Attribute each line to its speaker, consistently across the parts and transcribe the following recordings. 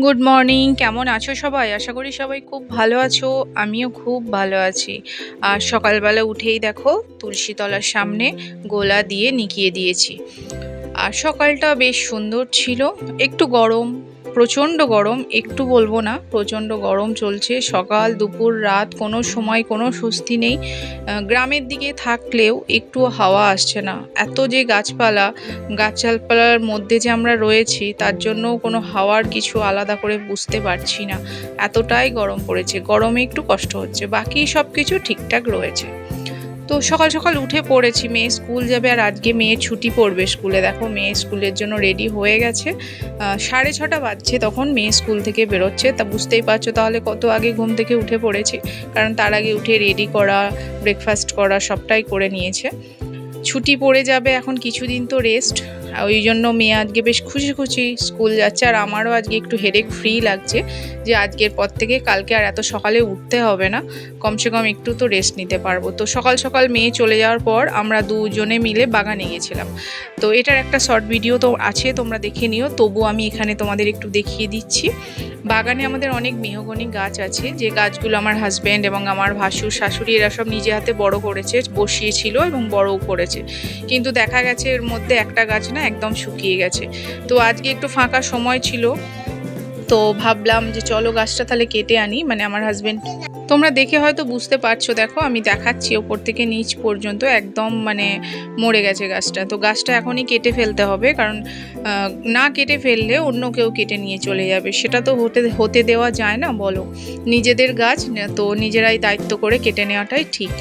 Speaker 1: Good morning, কেমন আছো সবাই? আশা করি সবাই খুব ভালো আছো। আমিও খুব ভালো আছি। আর সকালবেলা উঠেই দেখো তুলসী তলার সামনে গোলা দিয়ে নিকিয়ে দিয়েছি। আর সকালটা বেশ সুন্দর ছিল। একটু গরম, প্রচণ্ড গরম, একটু বলবো না, প্রচণ্ড গরম চলছে। সকাল দুপুর রাত কোনো সময় কোনো স্বস্তি নেই। গ্রামের দিকে থাকলেও একটু হাওয়া আসছে না। এত যে গাছপালার মধ্যে যে আমরা রয়েছি তার জন্য কোনো হাওয়ার কিছু আলাদা করে বুঝতে পারছি না। এতটাই গরম পড়েছে, গরমে একটু কষ্ট হচ্ছে, বাকি সব কিছু ঠিকঠাক রয়েছে। তো সকাল সকাল উঠে পড়েছি, মেয়ে স্কুল যাবে আর আজকে মেয়ে ছুটি পড়বে স্কুলে। দেখো মেয়ে স্কুলের জন্য রেডি হয়ে গেছে। 6:30 বাজছে তখন মেয়ে স্কুল থেকে বেরোচ্ছে, তা বুঝতেই পারছো তাহলে কত আগে ঘুম থেকে উঠে পড়েছি। কারণ তার আগে উঠে রেডি করা, ব্রেকফাস্ট করা সবটাই করে নিয়েছে। ছুটি পড়ে যাবে এখন কিছুদিন, তো রেস্ট। ওই জন্য মেয়ে আজকে বেশ খুশি খুশি স্কুল যাচ্ছে, আর আমারও আজকে একটু হেডেক ফ্রি লাগছে যে আজকের পর থেকে কালকে আর এত সকালে উঠতে হবে না, কমসে কম একটু তো রেস্ট নিতে পারবো। তো সকাল সকাল মেয়ে চলে যাওয়ার পর আমরা দুজনে মিলে বাগানে গেছিলাম। তো এটার একটা শর্ট ভিডিও তো আছে, তোমরা দেখে নিও, তবু আমি এখানে তোমাদের একটু দেখিয়ে দিচ্ছি। বাগানে আমাদের অনেক মেহগনি গাছ আছে, যে গাছগুলো আমার হাজব্যান্ড এবং আমার ভাসুর শাশুড়ি এরা সব নিজে হাতে বড় করেছে, বসিয়েছিল এবং বড়ও করেছে। কিন্তু দেখা গেছে এর মধ্যে একটা গাছ না একদম শুকিয়ে গেছে। তো আজকে একটু ফাঁকা সময় ছিল, তো ভাবলাম যে চলো গাছটা তাহলে কেটে আনি, মানে আমার হাজবেন্ড। তোমরা দেখে হয়তো বুঝতে পারছো, দেখো আমি দেখাচ্ছি ওপর থেকে নিচ পর্যন্ত একদম মানে মরে গেছে গাছটা। তো গাছটা এখনই কেটে ফেলতে হবে, কারণ না কেটে ফেললে অন্য কেউ কেটে নিয়ে চলে যাবে, সেটা তো হতে হতে দেওয়া যায় না বলো। নিজেদের গাছ তো নিজেরাই দায়িত্ব করে কেটে নেওয়াটাই ঠিক।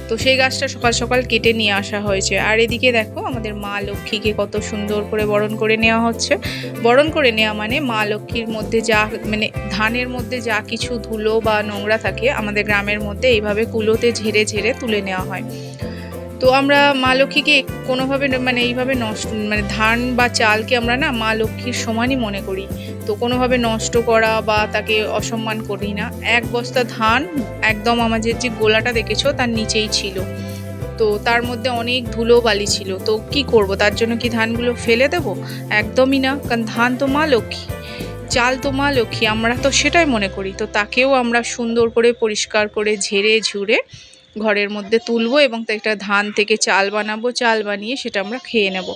Speaker 1: তো সেই গাছটা সকাল সকাল কেটে নিয়ে আসা হয়েছে। আর এদিকে দেখো আমাদের মা লক্ষ্মীকে কত সুন্দর করে বরণ করে নেওয়া হচ্ছে। বরণ করে নেওয়া মানে মা লক্ষ্মীর মধ্যে যা মানে ধানের মধ্যে যা কিছু ধুলো বা নোংরা থাকে আমাদের গ্রামের মধ্যে এইভাবে কুলোতে ঝেড়ে ঝেড়ে তুলে নেওয়া হয়। তো আমরা মা লক্ষ্মীকে কোনোভাবে মানে এইভাবে নষ্ট, মানে ধান বা চালকে আমরা না মা লক্ষ্মীর সমানই মনে করি। তো কোনোভাবে নষ্ট করা বা তাকে অসম্মান করি না। এক বস্তা ধান একদম আমাদের যে গোলাটা দেখেছো তার নিচেই ছিল। তো তার মধ্যে অনেক ধুলো বালি ছিল, তো কি করব, তার জন্য কি ধানগুলো ফেলে দেব? একদমই না, কারণ ধান তো মা লক্ষ্মী, চাল তো মা লক্ষ্মী, আমরা তো সেটাই মনে করি। তো তাকেও আমরা সুন্দর করে পরিষ্কার করে ঝেড়ে ঝুড়ে ঘরের মধ্যে তুলবো এবং একটা ধান থেকে চাল বানাবো, চাল বানিয়ে সেটা আমরা খেয়ে নেব।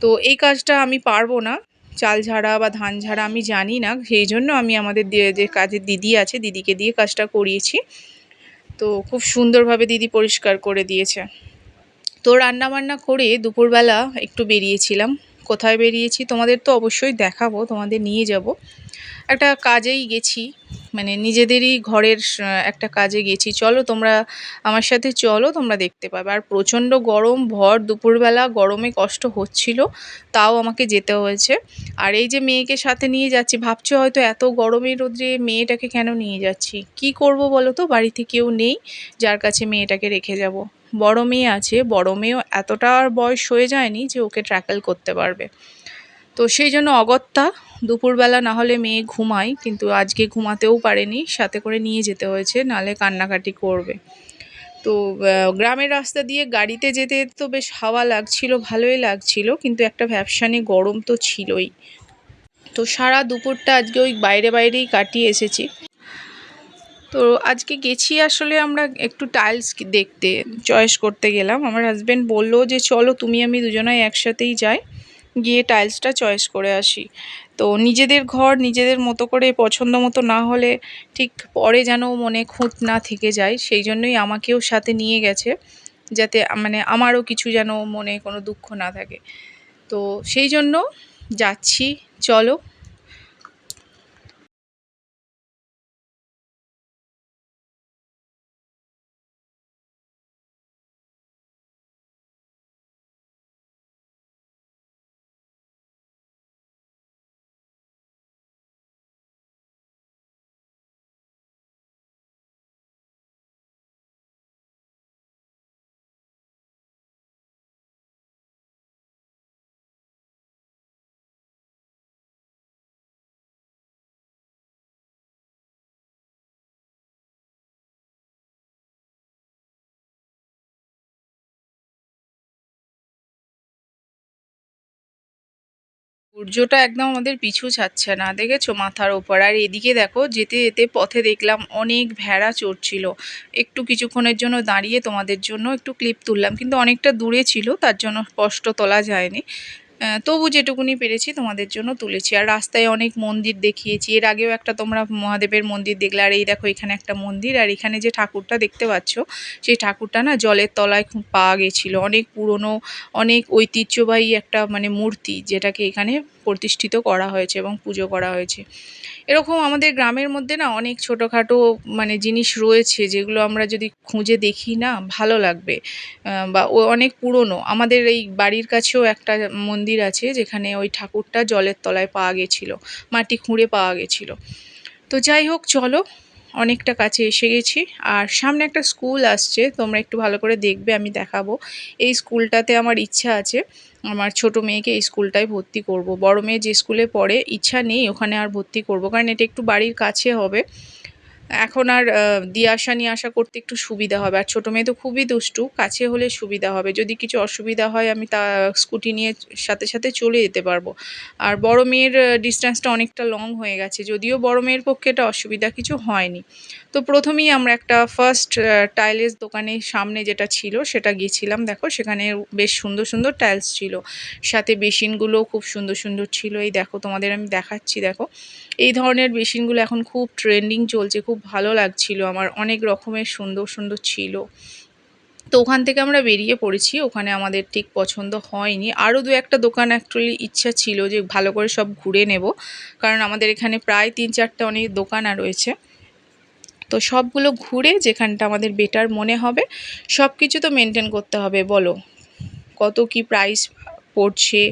Speaker 1: তো এই কাজটা আমি পারবো না, চাল ঝাড়া বা ধান ঝাড়া আমি জানি না, সেই জন্য আমি আমাদের যে কাজের দিদি আছে দিদিকে দিয়ে কাজটা করিয়েছি। তো খুব সুন্দরভাবে দিদি পরিষ্কার করে দিয়েছে। তো রান্নাবান্না করে দুপুরবেলা একটু বেরিয়েছিলাম। কোথায় বেরিয়েছি তোমাদের তো অবশ্যই দেখাবো, তোমাদের নিয়ে যাব। একটা কাজেই গেছি, মানে নিজেদেরই ঘরের একটা কাজে গেছি। চলো তোমরা আমার সাথে চলো, তোমরা দেখতে পাবে। আর প্রচণ্ড গরম, ভর দুপুরবেলা গরমে কষ্ট হচ্ছিল, তাও আমাকে যেতে হয়েছে। আর এই যে মেয়েকে সাথে নিয়ে যাচ্ছি, ভাবছো হয়তো এত গরমের রোদ্রে মেয়েটাকে কেন নিয়ে যাচ্ছি, কি করব বলো তো, বাড়িতে কেউ নেই যার কাছে মেয়েটাকে রেখে যাব। বড় মেয়ে আছে, বড় মেয়েও এতটা আর বয়স হয়ে যায়নি যে ওকে ট্র্যাকেল করতে পারবে। তো সেই জন্য অগত্যা দুপুরবেলা না হলে মেয়ে ঘুমায়, কিন্তু আজকে ঘুমাতেও পারেনি, সাথে করে নিয়ে যেতে হয়েছে, নালে কান্নাকাটি করবে। তো গ্রামের রাস্তা দিয়ে গাড়িতে যেতে তো বেশ হাওয়া লাগছিল, ভালোই লাগছিল, কিন্তু একটা ভ্যাপসানি গরম তো ছিলই। তো সারা দুপুরটা আজকে ওই বাইরে বাইরেই কাটিয়ে এসেছি। তো আজকে গেছি আসলে আমরা একটু টাইলস দেখতে, চয়েস করতে গেলাম। আমার হাজব্যান্ড বললো যে চলো তুমি আমি দুজনাই একসাথেই যাই, গিয়ে টাইলসটা চয়েস করে আসি। তো নিজেদের ঘর নিজেদের মতো করে পছন্দ মতো না হলে ঠিক পরে যেন মনে খুঁত না থেকে যায়, সেই জন্যই আমাকেও সাথে নিয়ে গেছে, যাতে মানে আমারও কিছু যেন মনে কোনো দুঃখ না থাকে। তো সেই জন্য যাচ্ছি, চলো। সূর্যটা একদম আমাদের পিছু ছাড়ছে না, দেখেছো মাথার ওপর। আর এদিকে দেখো যেতে যেতে পথে দেখলাম অনেক ভেড়া চড়ছিল। একটু কিছুক্ষণের জন্য দাঁড়িয়ে তোমাদের জন্য একটু ক্লিপ তুললাম, কিন্তু অনেকটা দূরে ছিল তার জন্য স্পষ্ট তোলা যায়নি। তবু যেটুকুনি পেরেছি তোমাদের জন্য তুলেছি। আর রাস্তায় অনেক মন্দির দেখিয়েছি, এর আগেও একটা তোমরা মহাদেবের মন্দির দেখলে। আর এই দেখো এখানে একটা মন্দির, আর এখানে যে ঠাকুরটা দেখতে পাচ্ছ সেই ঠাকুরটা না জলের তলায় খুব পাওয়া গেছিলো। অনেক পুরনো, অনেক ঐতিহ্যবাহী একটা মানে মূর্তি, যেটাকে এখানে প্রতিষ্ঠিত করা হয়েছে এবং পুজো করা হয়েছে। এরকম আমাদের গ্রামের মধ্যে না অনেক ছোটোখাটো মানে জিনিস রয়েছে, যেগুলো আমরা যদি খুঁজে দেখি না ভালো লাগবে। বা ও অনেক পুরনো। আমাদের এই বাড়ির কাছেও একটা মন্দির আছে যেখানে ওই ঠাকুরটা জলের তলায় পাওয়া গেছিলো, মাটি খুঁড়ে পাওয়া গেছিলো। তো যাই হোক, চলো, অনেকটা কাছে এসে গেছি। আর সামনে একটা স্কুল আসছে, তোমরা একটু ভালো করে দেখবে, আমি দেখাবো। এই স্কুলটাতে আমার ইচ্ছা আছে আমার ছোট মেয়েকে এই স্কুলটায় ভর্তি করব। বড় মেয়ে যে স্কুলে পড়ে ইচ্ছা নেই ওখানে আর ভর্তি করব, কারণ এটা একটু বাড়ির কাছে হবে। এখন আর দিয়ে আসা নিয়ে আসা করতে একটু সুবিধা হবে। আর ছোটো মেয়ে তো খুবই দুষ্টু, কাছে হলে সুবিধা হবে। যদি কিছু অসুবিধা হয় আমি তা স্কুটি নিয়ে সাথে সাথে চলে যেতে পারবো। আর বড় মেয়ের ডিস্ট্যান্সটা অনেকটা লং হয়ে গেছে, যদিও বড় মেয়ের পক্ষে এটা অসুবিধা কিছু হয়নি। তো প্রথমেই আমরা একটা ফার্স্ট টাইলস দোকানের সামনে যেটা ছিল সেটা গিয়েছিলাম। দেখো সেখানে বেশ সুন্দর সুন্দর টাইলস ছিল, সাথে বেসিনগুলোও খুব সুন্দর সুন্দর ছিল। এই দেখো তোমাদের আমি দেখাচ্ছি, দেখো এই ধরনের বেসিনগুলো এখন খুব ট্রেন্ডিং চলছে, খুব ভালো লাগছিল আমার, অনেক রকমের সুন্দর সুন্দর ছিল। তো ওখান থেকে আমরা বেরিয়ে পড়েছি, ওখানে আমাদের ঠিক পছন্দ হয়নি। আরও দু একটা দোকান অ্যাকচুয়ালি ইচ্ছা ছিল যে ভালো করে সব ঘুরে নেব, কারণ আমাদের এখানে প্রায় 3-4টে অনেক দোকান রয়েছে। তো সবগুলো ঘুরে যেখানটা আমাদের বেটার মনে হবে, সব কিছু তো মেনটেন করতে হবে, বলো কত কি প্রাইস পড়ছে,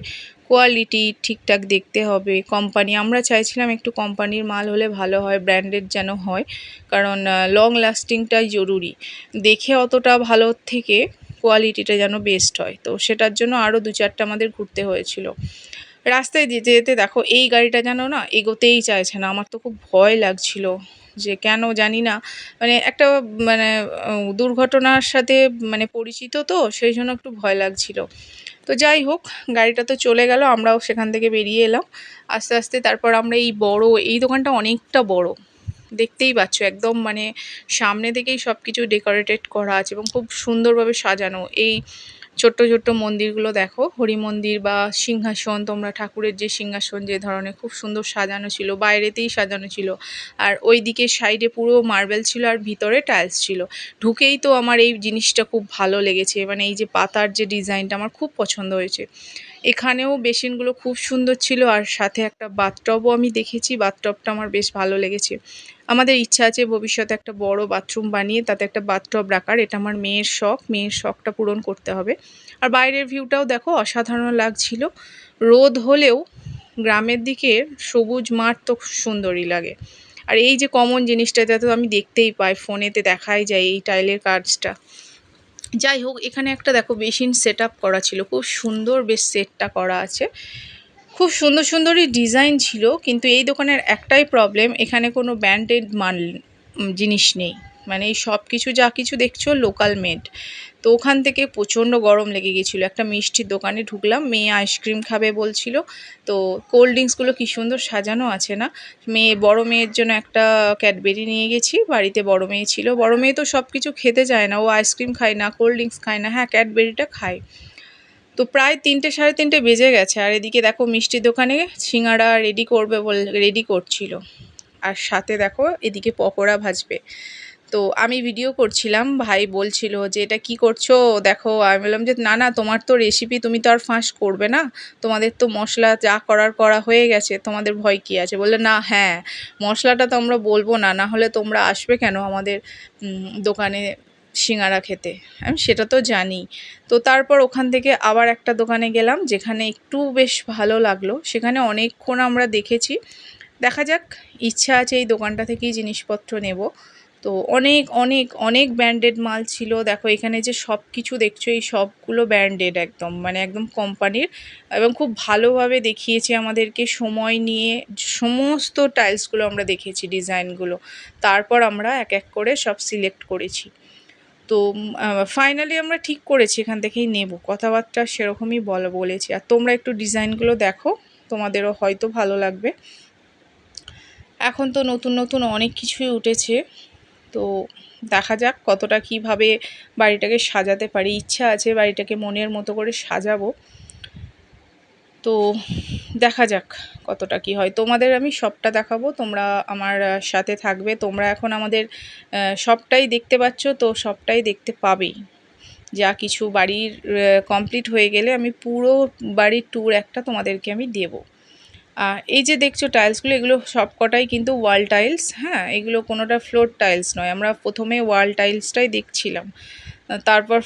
Speaker 1: কোয়ালিটি ঠিকঠাক দেখতে হবে। কোম্পানি, আমরা চাইছিলাম একটু কোম্পানির মাল হলে ভালো হয়, ব্র্যান্ডেড যেন হয়, কারণ লং লাস্টিংটাই জরুরি। দেখে অতটা ভালো থেকে কোয়ালিটিটা যেন বেস্ট হয়, তো সেটার জন্য আরও 2-4টা আমাদের ঘুরতে হয়েছিল। রাস্তায় যেতে যেতে দেখো এই গাড়িটা যেন না এগোতেই চাইছে না, আমার তো খুব ভয় লাগছিল যে কেন জানি না, মানে একটা মানে দুর্ঘটনার সাথে মানে পরিচিত, তো সেই জন্য একটু ভয় লাগছিল। তো যাই হোক, গাড়িটা তো চলে গেল, আমরাও সেখান থেকে বেরিয়ে এলাম আস্তে আস্তে। তারপর আমরা এই দোকানটা অনেকটা বড়, দেখতেই পাচ্ছ একদম মানে সামনে থেকেই সব কিছু ডেকোরেটেড করা আছে এবং খুব সুন্দরভাবে সাজানো। এই ছোট্ট ছোট্ট মন্দিরগুলো দেখো, হরি মন্দির বা সিংহাসন, তোমরা ঠাকুরের যে সিংহাসন যে ধরনের খুব সুন্দর সাজানো ছিল, বাইরেতেই সাজানো ছিল। আর ওই দিকে সাইডে পুরো মার্বেল ছিল আর ভিতরে টাইলস ছিল। ঢুকেই তো আমার এই জিনিসটা খুব ভালো লেগেছে, মানে এই যে পাতার যে ডিজাইনটা আমার খুব পছন্দ হয়েছে। এখানেও বেসিনগুলো খুব সুন্দর ছিল, আর সাথে একটা বাথটবও আমি দেখেছি, বাথটবটা আমার বেশ ভালো লেগেছে। আমাদের ইচ্ছা আছে ভবিষ্যতে একটা বড় বাথরুম বানিয়ে তাতে একটা বাথটব রাখার, এটা আমার মেয়ের শখ, মেয়ের শখটা পূরণ করতে হবে। আর বাইরের ভিউটাও দেখো অসাধারণ লাগছিল। রোদ হলেও গ্রামের দিকে সবুজ মাঠ তো সুন্দরই লাগে। আর এই যে কমন জিনিসটা, এটা তো আমি দেখতেই পাই, ফোনেতে দেখাই যায় এই টাইলের কাজটা। যাই হোক, এখানে একটা দেখো বেসিন সেট আপ করা ছিল, খুব সুন্দর বেশ সেটটা করা আছে, খুব সুন্দর সুন্দরই ডিজাইন ছিল। কিন্তু এই দোকানের একটাই প্রবলেম, এখানে কোনো ব্র্যান্ডেড মাল জিনিস নেই, মানে এই সব কিছু যা কিছু দেখছো লোকাল মেড। তো ওখান থেকে প্রচণ্ড গরম লেগে গেছিলো। একটা মিষ্টির দোকানে ঢুকলাম, মেয়ে আইসক্রিম খাবে বলছিল, তো কোল্ড ড্রিঙ্কসগুলো কী সুন্দর সাজানো আছে না। বড় মেয়ের জন্য একটা ক্যাডবেরি নিয়ে গেছি, বাড়িতে বড় মেয়ে ছিল। বড় মেয়ে তো সব কিছু খেতে চায় না, ও আইসক্রিম খায় না, কোল্ড ড্রিঙ্কস খায় না, হ্যাঁ ক্যাডবেরিটা খায়। তো প্রায় 3টে 3:30 বেজে গেছে, আর এদিকে দেখো মিষ্টির দোকানে সিঙ্গাড়া রেডি করবে রেডি করছিল, আর সাথে দেখো এদিকে পকোড়া ভাজবে। তো আমি ভিডিও করছিলাম, ভাই বলছিল যে এটা কি করছো দেখো। আমি বললাম যে না না, তোমার তো রেসিপি, তুমি তো আর ফাঁস করবে না, তোমাদের তো মশলা যা করার করা হয়ে গেছে, তোমাদের ভয় কী আছে। বললে না হ্যাঁ, মশলাটা তো আমরা বলবো না, না হলে তোমরা আসবে কেন আমাদের দোকানে সিঙ্গারা খেতে। আমি সেটা তো জানি। তো তারপর ওখান থেকে আবার একটা দোকানে গেলাম যেখানে একটু বেশ ভালো লাগলো, সেখানে অনেকক্ষণ আমরা দেখেছি। দেখা যাক, ইচ্ছা আছে এই দোকানটা থেকেই জিনিসপত্র নেব। তো অনেক অনেক অনেক ব্র্যান্ডেড মাল ছিল। দেখো এখানে যে সব কিছু দেখছো এই সবগুলো ব্র্যান্ডেড একদম, মানে একদম কোম্পানির, এবং খুব ভালোভাবে দেখিয়েছে আমাদেরকে, সময় নিয়ে সমস্ত টাইলসগুলো আমরা দেখেছি, ডিজাইনগুলো। তারপর আমরা এক এক করে সব সিলেক্ট করেছি। তো ফাইনালি আমরা ঠিক করেছি এখান থেকেই নেব, কথাবার্তা সেরকমই বলেছি। আর তোমরা একটু ডিজাইনগুলো দেখো, তোমাদেরও হয়তো ভালো লাগবে। এখন তো নতুন নতুন অনেক কিছুই উঠেছে, তো দেখা যাক কতটা কিভাবে বাড়িটাকে সাজাতে পারি। ইচ্ছা আছে বাড়িটাকে মনের মতো করে সাজাবো, তো দেখা যাক কতটা কি হয়। তোমাদের আমি সবটা দেখাবো, তোমরা আমার সাথে থাকবে। তোমরা এখন আমাদের সবটাই দেখতে পাচ্ছ, তো সবটাই দেখতে পাবেই। যা কিছু বাড়ির কমপ্লিট হয়ে গেলে আমি পুরো বাড়ির ট্যুর একটা তোমাদেরকে আমি দেবো। এই যে দেখছো টাইলসগুলো, এগুলো সব কটাই কিন্তু ওয়াল টাইলস। হ্যাঁ, এগুলো কোনোটা ফ্লোর টাইলস নয়। আমরা প্রথমে ওয়াল টাইলসটাই দেখছিলাম, তারপর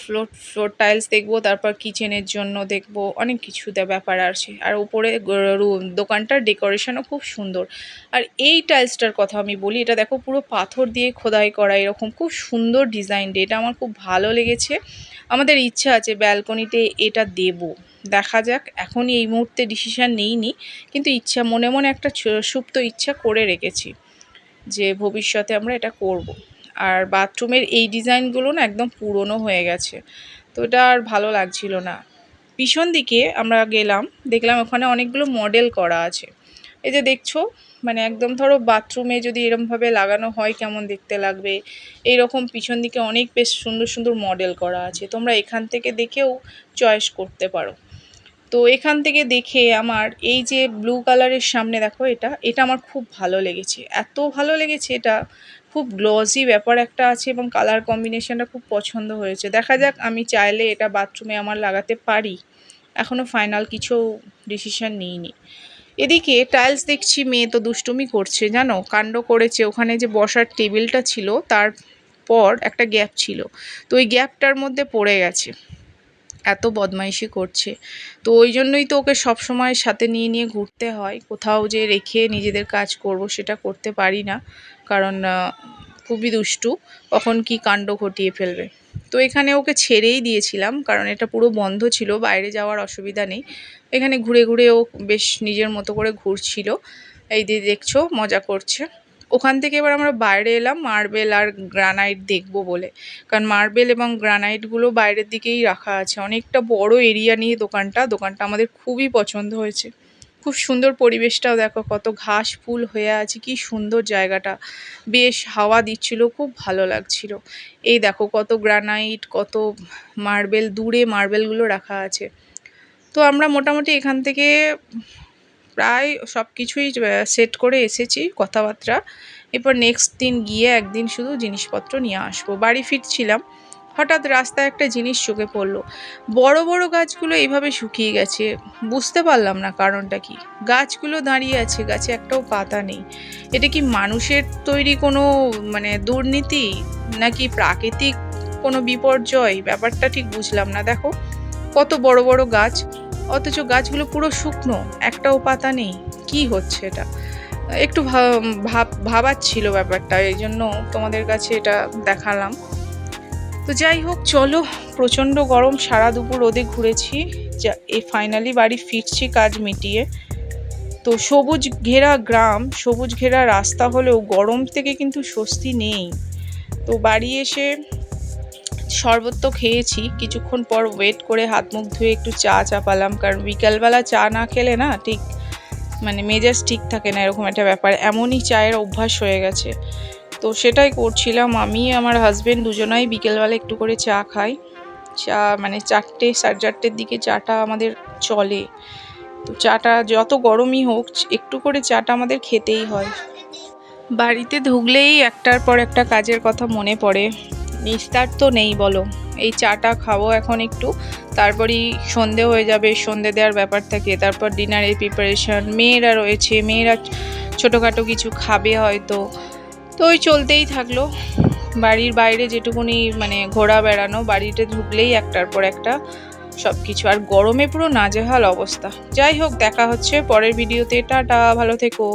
Speaker 1: ফ্লোর টাইলস দেখবো, তারপর কিচেনের জন্য দেখবো, অনেক কিছু ব্যাপার আছে। আর উপরে দোকানটার ডেকোরেশনও খুব সুন্দর। আর এই টাইলসটার কথা আমি বলি, এটা দেখো পুরো পাথর দিয়ে খোদাই করা, এরকম খুব সুন্দর ডিজাইন। এটা আমার খুব ভালো লেগেছে। আমাদের ইচ্ছা আছে ব্যালকনিতে এটা দেব, দেখা যাক। এখনই এই মুহূর্তে ডিসিশান নিইনি, কিন্তু ইচ্ছা মনে মনে একটা সুপ্ত ইচ্ছা করে রেখেছি যে ভবিষ্যতে আমরা এটা করব। আর বাথরুমের এই ডিজাইনগুলো না একদম পুরনো হয়ে গেছে, তো এটা আর ভালো লাগছিল না। পিছন দিকে আমরা গেলাম, দেখলাম ওখানে অনেকগুলো মডেল করা আছে। এই যে দেখছো, মানে একদম ধরো বাথরুমে যদি এরমভাবে লাগানো হয় কেমন দেখতে লাগবে, এইরকম পিছন দিকে অনেক বেশ সুন্দর সুন্দর মডেল করা আছে। তোমরা এখান থেকে দেখেও চয়েস করতে পারো। তো এখান থেকে দেখে আমার এই যে ব্লু কালারের সামনে দেখো, এটা আমার খুব ভালো লেগেছে, এত ভালো লেগেছে। এটা খুব গ্লসি ব্যাপার একটা আছে এবং কালার কম্বিনেশনটা খুব পছন্দ হয়েছে। দেখা যাক, আমি চাইলে এটা বাথরুমে আমার লাগাতে পারি, এখনও ফাইনাল কিছু ডিসিশন নিইনি। এদিকে টাইলস দেখছি মেয়ে তো দুষ্টুমি করছে, জানো, কাণ্ড করেছে। ওখানে যে বসার টেবিলটা ছিল তারপর একটা গ্যাপ ছিল, তো ওই গ্যাপটার মধ্যে পড়ে গেছে, এত বদমাইশি করছে। তো ওই জন্যই তো ওকে সবসময় সাথে নিয়ে নিয়ে ঘুরতে হয়। কোথাও যে রেখে নিজেদের কাজ করব সেটা করতে পারি না, কারণ খুবই দুষ্টু, কখন কি কাণ্ড ঘটিয়ে ফেলবে। তো এখানে ওকে ছেড়েই দিয়েছিলাম, কারণ এটা পুরো বন্ধ ছিল, বাইরে যাওয়ার অসুবিধা নেই। এখানে ঘুরে ঘুরে ও বেশ নিজের মতো করে ঘুরছিল, এই দিয়ে দেখছো মজা করছে। ওখান থেকে এবার আমরা বাইরে এলাম মার্বেল আর গ্রানাইট দেখব বলে, কারণ মার্বেল এবং গ্রানাইটগুলো বাইরের দিকেই রাখা আছে। অনেকটা বড় এরিয়া নিয়ে দোকানটা আমাদের খুবই পছন্দ হয়েছে। খুব সুন্দর পরিবেশটাও দেখো, কত ঘাস ফুল হয়ে আছে, কি সুন্দর জায়গাটা, বেশ হাওয়া দিচ্ছিল, খুব ভালো লাগছিল। এই দেখো কত গ্রানাইট, কত মার্বেল, দূরে মার্বেলগুলো রাখা আছে। তো আমরা মোটামুটি এখান থেকে প্রায় সব কিছুই সেট করে এসেছি, কথাবার্তা। এরপর নেক্সট দিন গিয়ে একদিন শুধু জিনিসপত্র নিয়ে আসবো। বাড়ি ফিরছিলাম, হঠাৎ রাস্তায় একটা জিনিস চোখে পড়লো। বড় বড় গাছগুলো এইভাবে শুকিয়ে গেছে, বুঝতে পারলাম না কারণটা কি। গাছগুলো দাঁড়িয়ে আছে, গাছে একটাও পাতা নেই। এটা কি মানুষের তৈরি কোনো মানে দুর্নীতি, নাকি প্রাকৃতিক কোনো বিপর্যয়? ব্যাপারটা ঠিক বুঝলাম না। দেখো কত বড় বড় গাছ, অথচ গাছগুলো পুরো শুকনো, একটাও পাতা নেই। কি হচ্ছে এটা? একটু ভাবাচ্ছিল ব্যাপারটা, এই জন্য তোমাদের কাছে এটা দেখালাম। তো যাই হোক, চলো, প্রচণ্ড গরম, সারা দুপুর রোদে ঘুরেছি, ফাইনালি বাড়ি ফিরছি কাজ মিটিয়ে। তো সবুজ ঘেরা গ্রাম, সবুজ ঘেরা রাস্তা হলেও গরম থেকে কিন্তু স্বস্তি নেই। তো বাড়ি এসে শরবত তো খেয়েছি, কিছুক্ষণ পর ওয়েট করে হাত মুখ ধুয়ে একটু চা চাপালাম, কারণ বিকালবেলা চা না খেলে না ঠিক মানে মেজাজ ঠিক থাকে না, এরকম একটা ব্যাপার। এমনই চায়ের অভ্যাস হয়ে গেছে। তো সেটাই করছিলাম। আমি আমার হাজবেন্ড দুজনাই বিকেলবেলা একটু করে চা খাই। চা মানে 4টে, 4:30-র দিকে চাটা আমাদের চলে। তো চাটা যত গরমই হোক, একটু করে চাটা আমাদের খেতেই হয়। বাড়িতে ঢুকলেই একটার পর একটা কাজের কথা মনে পড়ে, নিস্তার তো নেই বলো। এই চাটা খাবো এখন একটু, তারপরই সন্ধে হয়ে যাবে, সন্ধে দেওয়ার ব্যাপার থাকে, তারপর ডিনারের প্রিপারেশন, মেয়েরা রয়েছে, মেয়েরা ছোটোখাটো কিছু খাবে হয়তো। তো ওই চলতেই থাকলো। বাড়ির বাইরে যেটুকুনি মানে ঘোরা বেড়ানো, বাড়িতে ঢুকলেই একটার পর একটা সব কিছু, আর গরমে পুরো নাজেহাল অবস্থা। যাই হোক, দেখা হচ্ছে পরের ভিডিওতে। টাটা, ভালো থেকো।